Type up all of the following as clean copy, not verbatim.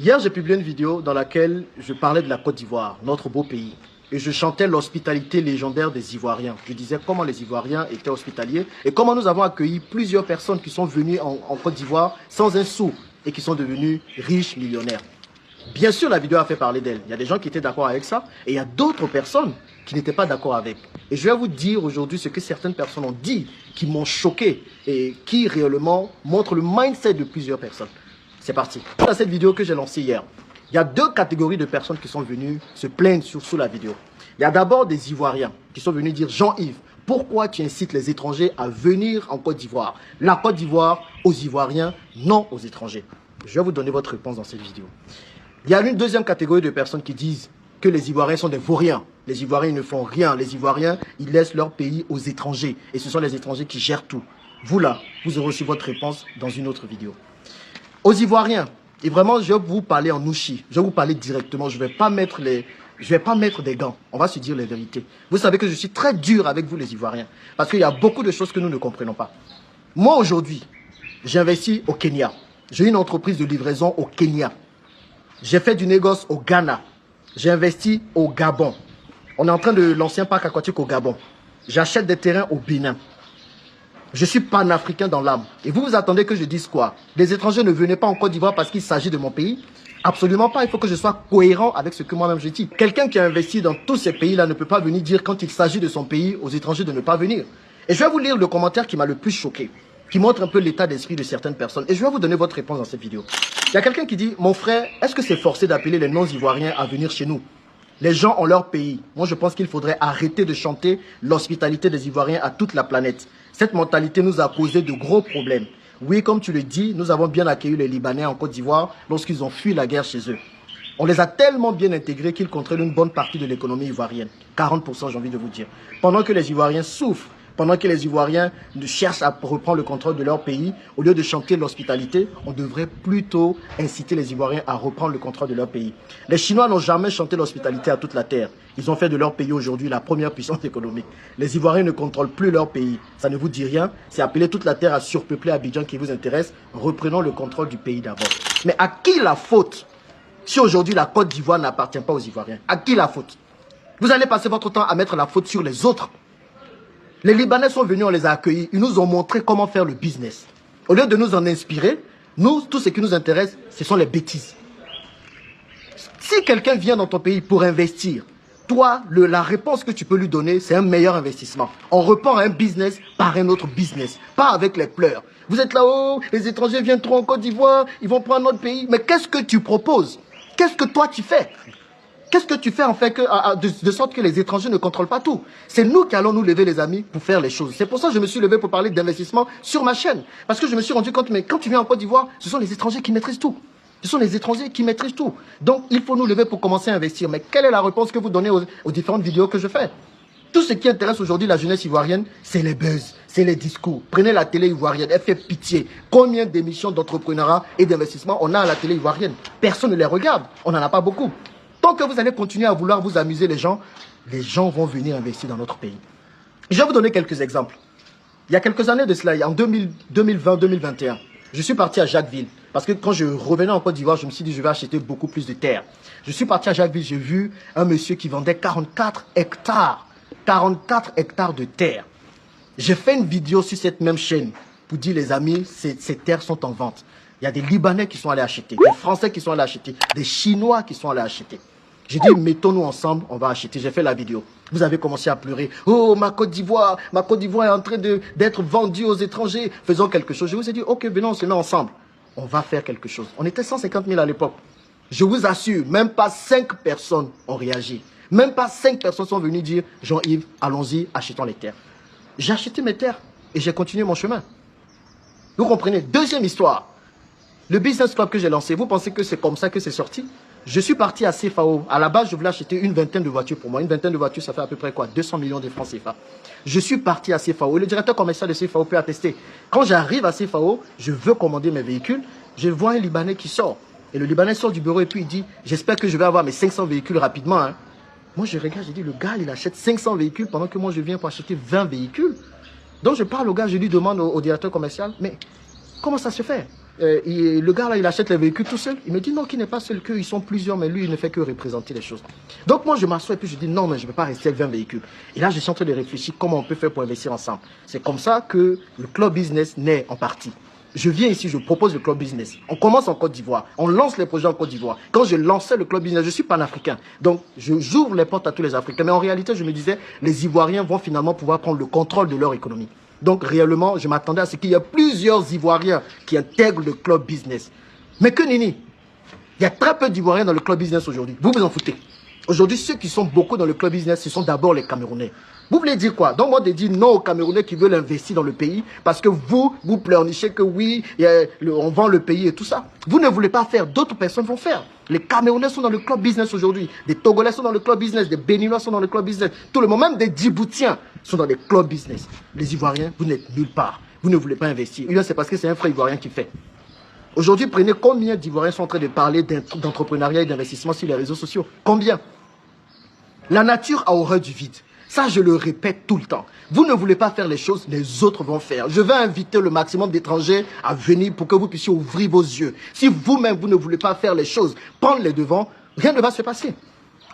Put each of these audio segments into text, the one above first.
Hier, j'ai publié une vidéo dans laquelle je parlais de la Côte d'Ivoire, notre beau pays. Et je chantais l'hospitalité légendaire des Ivoiriens. Je disais comment les Ivoiriens étaient hospitaliers et comment nous avons accueilli plusieurs personnes qui sont venues en Côte d'Ivoire sans un sou et qui sont devenues riches, millionnaires. Bien sûr, la vidéo a fait parler d'elle. Il y a des gens qui étaient d'accord avec ça et il y a d'autres personnes qui n'étaient pas d'accord avec. Et je vais vous dire aujourd'hui ce que certaines personnes ont dit qui m'ont choqué et qui réellement montrent le mindset de plusieurs personnes. C'est parti. Dans cette vidéo que j'ai lancée hier, il y a deux catégories de personnes qui sont venues se plaindre sous la vidéo. Il y a d'abord des Ivoiriens qui sont venus dire « Jean-Yves, pourquoi tu incites les étrangers à venir en Côte d'Ivoire? La Côte d'Ivoire aux Ivoiriens, non aux étrangers. » Je vais vous donner votre réponse dans cette vidéo. Il y a une deuxième catégorie de personnes qui disent que les Ivoiriens sont des vauriens. Les Ivoiriens ne font rien. Les Ivoiriens, ils laissent leur pays aux étrangers. Et ce sont les étrangers qui gèrent tout. Vous là, vous aurez aussi votre réponse dans une autre vidéo. Aux Ivoiriens, et vraiment, je vais vous parler en ouchi. Je vais vous parler directement. Je ne vais pas mettre des gants. On va se dire les vérités. Vous savez que je suis très dur avec vous, les Ivoiriens. Parce qu'il y a beaucoup de choses que nous ne comprenons pas. Moi, aujourd'hui, j'ai investi au Kenya. J'ai une entreprise de livraison au Kenya. J'ai fait du négoce au Ghana. J'ai investi au Gabon. On est en train de lancer un parc aquatique au Gabon. J'achète des terrains au Bénin. Je suis panafricain dans l'âme. Et vous vous attendez que je dise quoi? Les étrangers ne venaient pas en Côte d'Ivoire parce qu'il s'agit de mon pays? Absolument pas. Il faut que je sois cohérent avec ce que moi-même je dis. Quelqu'un qui a investi dans tous ces pays-là ne peut pas venir dire quand il s'agit de son pays aux étrangers de ne pas venir. Et je vais vous lire le commentaire qui m'a le plus choqué, qui montre un peu l'état d'esprit de certaines personnes. Et je vais vous donner votre réponse dans cette vidéo. Il y a quelqu'un qui dit « Mon frère, est-ce que c'est forcé d'appeler les non-ivoiriens à venir chez nous? Les gens ont leur pays. Moi, je pense qu'il faudrait arrêter de chanter l'hospitalité des Ivoiriens à toute la planète. Cette mentalité nous a causé de gros problèmes. Oui, comme tu le dis, nous avons bien accueilli les Libanais en Côte d'Ivoire lorsqu'ils ont fui la guerre chez eux. On les a tellement bien intégrés qu'ils contrôlent une bonne partie de l'économie ivoirienne. 40%, j'ai envie de vous dire. Pendant que les Ivoiriens souffrent, pendant que les Ivoiriens cherchent à reprendre le contrôle de leur pays, au lieu de chanter l'hospitalité, on devrait plutôt inciter les Ivoiriens à reprendre le contrôle de leur pays. Les Chinois n'ont jamais chanté l'hospitalité à toute la terre. Ils ont fait de leur pays aujourd'hui la première puissance économique. Les Ivoiriens ne contrôlent plus leur pays. Ça ne vous dit rien. C'est appeler toute la terre à surpeupler Abidjan qui vous intéresse. Reprenons le contrôle du pays d'abord. Mais à qui la faute si aujourd'hui la Côte d'Ivoire n'appartient pas aux Ivoiriens? À qui la faute? Vous allez passer votre temps à mettre la faute sur les autres. Les Libanais sont venus, on les a accueillis. Ils nous ont montré comment faire le business. Au lieu de nous en inspirer, nous, tout ce qui nous intéresse, ce sont les bêtises. Si quelqu'un vient dans ton pays pour investir, toi, la réponse que tu peux lui donner, c'est un meilleur investissement. On reprend un business par un autre business, pas avec les pleurs. Vous êtes là-haut, les étrangers viennent trop en Côte d'Ivoire, ils vont prendre notre pays. Mais qu'est-ce que tu proposes? Qu'est-ce que toi tu fais? Qu'est-ce que tu fais en fait de sorte que les étrangers ne contrôlent pas tout? C'est nous qui allons nous lever, les amis, pour faire les choses. C'est pour ça que je me suis levé pour parler d'investissement sur ma chaîne. Parce que je me suis rendu compte, mais quand tu viens en Côte d'Ivoire, ce sont les étrangers qui maîtrisent tout. Ce sont les étrangers qui maîtrisent tout. Donc, il faut nous lever pour commencer à investir. Mais quelle est la réponse que vous donnez aux différentes vidéos que je fais? Tout ce qui intéresse aujourd'hui la jeunesse ivoirienne, c'est les buzz, c'est les discours. Prenez la télé ivoirienne, elle fait pitié. Combien d'émissions d'entrepreneuriat et d'investissement on a à la télé ivoirienne? Personne ne les regarde. On n'en a pas beaucoup. Tant que vous allez continuer à vouloir vous amuser les gens vont venir investir dans notre pays. Je vais vous donner quelques exemples. Il y a quelques années de cela, en 2020-2021, je suis parti à Jacquesville. Parce que quand je revenais en Côte d'Ivoire, je me suis dit je vais acheter beaucoup plus de terre. Je suis parti à Jacquesville, j'ai vu un monsieur qui vendait 44 hectares. 44 hectares de terre. J'ai fait une vidéo sur cette même chaîne pour dire les amis, ces terres sont en vente. Il y a des Libanais qui sont allés acheter, des Français qui sont allés acheter, des Chinois qui sont allés acheter. J'ai dit, mettons-nous ensemble, on va acheter. J'ai fait la vidéo. Vous avez commencé à pleurer. Oh, ma Côte d'Ivoire est en train d'être vendue aux étrangers. Faisons quelque chose. Je vous ai dit, ok, venons, on se met ensemble. On va faire quelque chose. On était 150 000 à l'époque. Je vous assure, même pas 5 personnes ont réagi. Même pas 5 personnes sont venues dire, Jean-Yves, allons-y, achetons les terres. J'ai acheté mes terres et j'ai continué mon chemin. Vous comprenez? Deuxième histoire. Le business club que j'ai lancé, vous pensez que c'est comme ça que c'est sorti? Je suis parti à CFAO. À la base, je voulais acheter une vingtaine de voitures pour moi. Une vingtaine de voitures, ça fait à peu près quoi? 200 millions de francs CFA. Je suis parti à CFAO. Et le directeur commercial de CFAO peut attester. Quand j'arrive à CFAO, je veux commander mes véhicules. Je vois un Libanais qui sort. Et le Libanais sort du bureau et puis il dit, j'espère que je vais avoir mes 500 véhicules rapidement. Hein. Moi, je regarde, je dis, le gars, il achète 500 véhicules pendant que moi, je viens pour acheter 20 véhicules. Donc, je parle au gars, je lui demande au directeur commercial, mais comment ça se fait? le gars là, il achète les véhicules tout seul. Il me dit non, qu'il n'est pas seul, qu'ils sont plusieurs, mais lui, il ne fait que représenter les choses. Donc moi, je m'assois et puis je dis non, mais je ne peux pas rester avec 20 véhicules. Et là, je suis en train de réfléchir comment on peut faire pour investir ensemble. C'est comme ça que le club business naît en partie. Je viens ici, je propose le club business. On commence en Côte d'Ivoire. On lance les projets en Côte d'Ivoire. Quand je lançais le club business, je suis panafricain. Donc, j'ouvre les portes à tous les Africains. Mais en réalité, je me disais, les Ivoiriens vont finalement pouvoir prendre le contrôle de leur économie. Donc, réellement, je m'attendais à ce qu'il y ait plusieurs Ivoiriens qui intègrent le club business. Mais que nenni, il y a très peu d'Ivoiriens dans le club business aujourd'hui. Vous vous en foutez. Aujourd'hui, ceux qui sont beaucoup dans le club business, ce sont d'abord les Camerounais. Vous voulez dire quoi? Donc moi, de dire non aux Camerounais qui veulent investir dans le pays parce que vous pleurnichez que oui, on vend le pays et tout ça. Vous ne voulez pas faire, d'autres personnes vont faire. Les Camerounais sont dans le club business aujourd'hui. Des Togolais sont dans le club business. Des Béninois sont dans le club business. Tout le monde, même des Djiboutiens sont dans des clubs business. Les Ivoiriens, vous n'êtes nulle part. Vous ne voulez pas investir. C'est parce que c'est un frère Ivoirien qui fait. Aujourd'hui, prenez combien d'Ivoiriens sont en train de parler d'entrepreneuriat et d'investissement sur les réseaux sociaux? Combien? La nature a horreur du vide. Ça, je le répète tout le temps. Vous ne voulez pas faire les choses, les autres vont faire. Je vais inviter le maximum d'étrangers à venir pour que vous puissiez ouvrir vos yeux. Si vous-même, vous ne voulez pas faire les choses, prendre les devants, rien ne va se passer.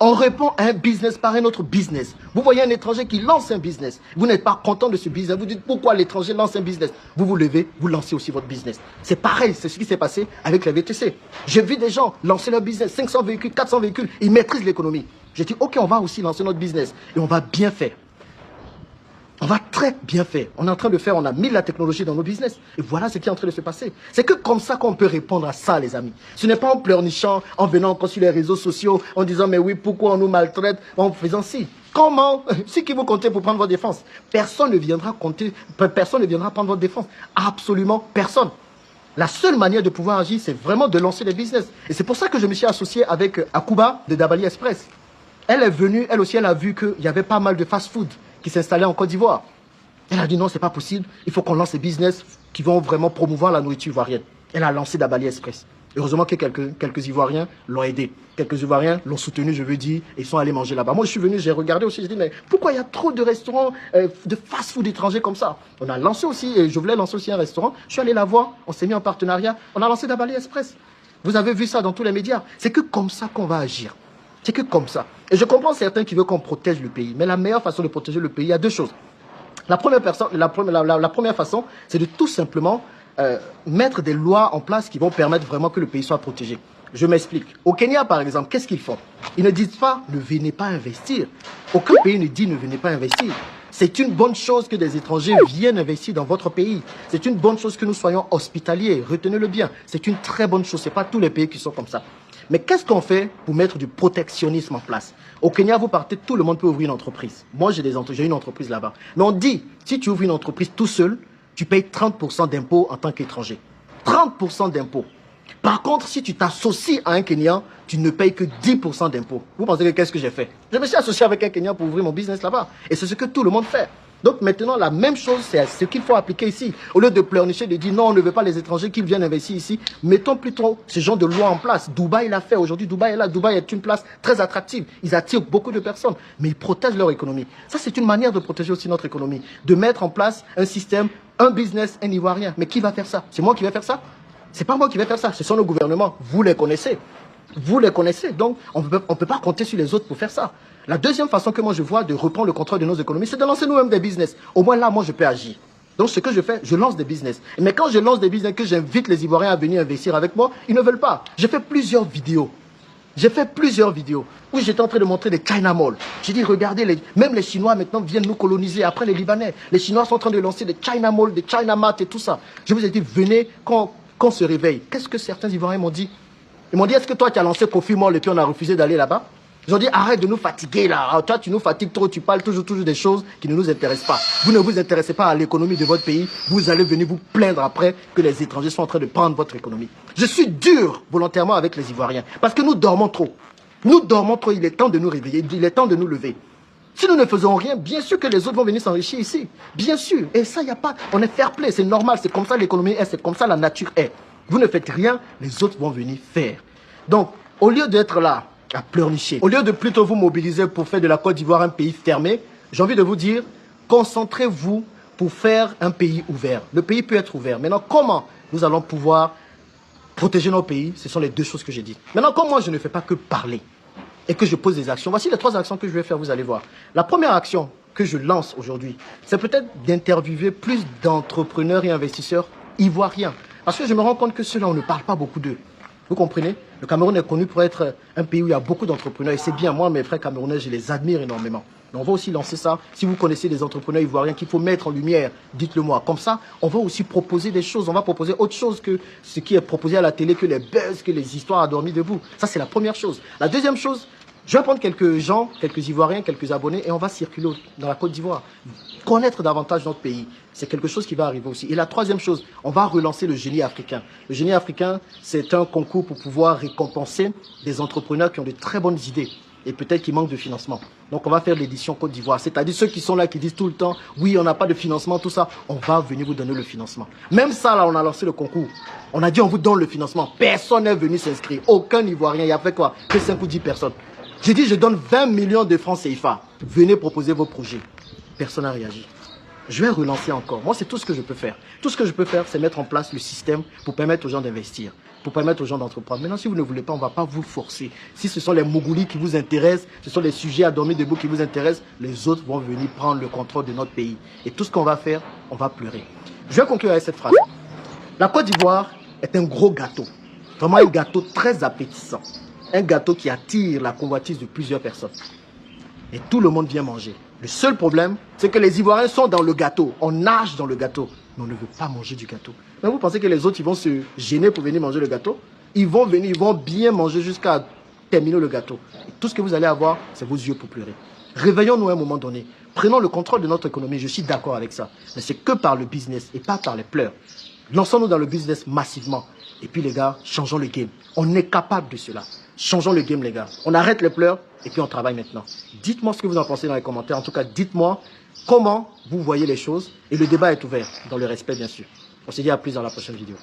On répond à un business par un autre business. Vous voyez un étranger qui lance un business. Vous n'êtes pas content de ce business. Vous dites pourquoi l'étranger lance un business. Vous vous levez, vous lancez aussi votre business. C'est pareil, c'est ce qui s'est passé avec les VTC. J'ai vu des gens lancer leur business, 500 véhicules, 400 véhicules. Ils maîtrisent l'économie. J'ai dit, ok, on va aussi lancer notre business. Et on va bien faire. On va très bien faire. On est en train de faire, on a mis la technologie dans nos business. Et voilà ce qui est en train de se passer. C'est que comme ça qu'on peut répondre à ça, les amis. Ce n'est pas en pleurnichant, en venant encore sur les réseaux sociaux, en disant, mais oui, pourquoi on nous maltraite, en faisant ci. Comment? Si qui vous comptez pour prendre votre défense? Personne ne viendra compter, personne ne viendra prendre votre défense. Absolument personne. La seule manière de pouvoir agir, c'est vraiment de lancer des business. Et c'est pour ça que je me suis associé avec Akuba de Dabali Express. Elle est venue, elle aussi, elle a vu qu'il y avait pas mal de fast-food qui s'installaient en Côte d'Ivoire. Elle a dit non, c'est pas possible. Il faut qu'on lance des business qui vont vraiment promouvoir la nourriture ivoirienne. Elle a lancé Dabali Express. Heureusement que quelques Ivoiriens l'ont aidé. Quelques Ivoiriens l'ont soutenu, je veux dire, et ils sont allés manger là-bas. Moi, je suis venu, j'ai regardé aussi, j'ai dit, mais pourquoi il y a trop de restaurants de fast-food étrangers comme ça? On a lancé aussi, et je voulais lancer aussi un restaurant. Je suis allé la voir, on s'est mis en partenariat, on a lancé Dabali Express. Vous avez vu ça dans tous les médias. C'est que comme ça qu'on va agir. C'est que comme ça. Et je comprends certains qui veulent qu'on protège le pays. Mais la meilleure façon de protéger le pays, il y a deux choses. La première façon, c'est de tout simplement mettre des lois en place qui vont permettre vraiment que le pays soit protégé. Je m'explique. Au Kenya, par exemple, qu'est-ce qu'ils font? Ils ne disent pas « ne venez pas investir ». Aucun pays ne dit « ne venez pas investir ». C'est une bonne chose que des étrangers viennent investir dans votre pays. C'est une bonne chose que nous soyons hospitaliers. Retenez-le bien. C'est une très bonne chose. Ce n'est pas tous les pays qui sont comme ça. Mais qu'est-ce qu'on fait pour mettre du protectionnisme en place? Au Kenya, vous partez, tout le monde peut ouvrir une entreprise. Moi, j'ai une entreprise là-bas. Mais on dit, si tu ouvres une entreprise tout seul, tu payes 30% d'impôts en tant qu'étranger. 30% d'impôts. Par contre, si tu t'associes à un Kenyan, tu ne payes que 10% d'impôts. Vous pensez que qu'est-ce que j'ai fait? Je me suis associé avec un Kenyan pour ouvrir mon business là-bas. Et c'est ce que tout le monde fait. Donc maintenant, la même chose, c'est ce qu'il faut appliquer ici. Au lieu de pleurnicher, de dire non, on ne veut pas les étrangers qui viennent investir ici, mettons plutôt ce genre de loi en place. Dubaï l'a fait. Aujourd'hui, Dubaï est là. Dubaï est une place très attractive. Ils attirent beaucoup de personnes, mais ils protègent leur économie. Ça, c'est une manière de protéger aussi notre économie. De mettre en place un système, un business, un Ivoirien. Mais qui va faire ça? C'est moi qui vais faire ça? C'est pas moi qui vais faire ça. Ce sont nos gouvernements. Vous les connaissez. Vous les connaissez. Donc, on ne peut pas compter sur les autres pour faire ça. La deuxième façon que moi je vois de reprendre le contrôle de nos économies, c'est de lancer nous-mêmes des business. Au moins là, moi, je peux agir. Donc, ce que je fais, je lance des business. Mais quand je lance des business, que j'invite les Ivoiriens à venir investir avec moi, ils ne veulent pas. J'ai fait plusieurs vidéos. Où j'étais en train de montrer des China Mall. J'ai dit, regardez, même les Chinois maintenant viennent nous coloniser après les Libanais. Les Chinois sont en train de lancer des China Mall, des China Mart et tout ça. Je vous ai dit, venez quand on se réveille. Qu'est-ce que certains Ivoiriens m'ont dit? Ils m'ont dit, est-ce que toi tu as lancé Kofi Mall et puis on a refusé d'aller là-bas? Ils ont dit, arrête de nous fatiguer là. Toi, tu nous fatigues trop, tu parles toujours des choses qui ne nous intéressent pas. Vous ne vous intéressez pas à l'économie de votre pays. Vous allez venir vous plaindre après que les étrangers sont en train de prendre votre économie. Je suis dur volontairement avec les Ivoiriens parce que nous dormons trop. Nous dormons trop, il est temps de nous réveiller, il est temps de nous lever. Si nous ne faisons rien, bien sûr que les autres vont venir s'enrichir ici. Bien sûr. Et ça, il n'y a pas... On est fair play, c'est normal, c'est comme ça l'économie est, c'est comme ça la nature est. Vous ne faites rien, les autres vont venir faire. Donc, au lieu d'être là, à pleurnicher, au lieu de plutôt vous mobiliser pour faire de la Côte d'Ivoire un pays fermé, j'ai envie de vous dire, concentrez-vous pour faire un pays ouvert. Le pays peut être ouvert. Maintenant, comment nous allons pouvoir protéger nos pays, ce sont les deux choses que j'ai dites. Maintenant, comme moi, je ne fais pas que parler et que je pose des actions, voici les 3 actions que je vais faire, vous allez voir. La première action que je lance aujourd'hui, c'est peut-être d'interviewer plus d'entrepreneurs et investisseurs ivoiriens. Parce que je me rends compte que ceux-là, on ne parle pas beaucoup d'eux. Vous comprenez? Le Cameroun est connu pour être un pays où il y a beaucoup d'entrepreneurs. Et c'est bien, moi, mes frères camerounais, je les admire énormément. Mais on va aussi lancer ça. Si vous connaissez des entrepreneurs ivoiriens qu'il faut mettre en lumière, dites-le moi. Comme ça, on va aussi proposer des choses. On va proposer autre chose que ce qui est proposé à la télé, que les buzz, que les histoires à dormir debout. Ça, c'est la première chose. La deuxième chose, je vais prendre quelques gens, quelques Ivoiriens, quelques abonnés et on va circuler dans la Côte d'Ivoire. Connaître davantage notre pays, c'est quelque chose qui va arriver aussi. Et la troisième chose, on va relancer le génie africain. Le génie africain, c'est un concours pour pouvoir récompenser des entrepreneurs qui ont de très bonnes idées et peut-être qui manquent de financement. Donc on va faire l'édition Côte d'Ivoire. C'est-à-dire ceux qui sont là, qui disent tout le temps, oui, on n'a pas de financement, tout ça, on va venir vous donner le financement. Même ça, là, on a lancé le concours. On a dit, on vous donne le financement. Personne n'est venu s'inscrire. Aucun Ivoirien. Il y a fait quoi? Que 5 ou 10 personnes. J'ai dit, je donne 20 millions de francs CFA. Venez proposer vos projets. Personne n'a réagi. Je vais relancer encore. Moi, c'est tout ce que je peux faire. Tout ce que je peux faire, c'est mettre en place le système pour permettre aux gens d'investir, pour permettre aux gens d'entreprendre. Maintenant, si vous ne voulez pas, on ne va pas vous forcer. Si ce sont les mougoulis qui vous intéressent, ce sont les sujets à dormir debout qui vous intéressent, les autres vont venir prendre le contrôle de notre pays. Et tout ce qu'on va faire, on va pleurer. Je vais conclure avec cette phrase. La Côte d'Ivoire est un gros gâteau. Vraiment un gâteau très appétissant. Un gâteau qui attire la convoitise de plusieurs personnes. Et tout le monde vient manger. Le seul problème, c'est que les Ivoiriens sont dans le gâteau. On nage dans le gâteau. Mais on ne veut pas manger du gâteau. Mais vous pensez que les autres, ils vont se gêner pour venir manger le gâteau? Ils vont venir, ils vont bien manger jusqu'à terminer le gâteau. Et tout ce que vous allez avoir, c'est vos yeux pour pleurer. Réveillons-nous à un moment donné. Prenons le contrôle de notre économie. Je suis d'accord avec ça. Mais c'est que par le business et pas par les pleurs. Lançons-nous dans le business massivement. Et puis les gars, changeons le game. On est capable de cela. Changeons le game, les gars. On arrête les pleurs et puis on travaille maintenant. Dites-moi ce que vous en pensez dans les commentaires. En tout cas, dites-moi comment vous voyez les choses. Et le débat est ouvert, dans le respect, bien sûr. On se dit à plus dans la prochaine vidéo.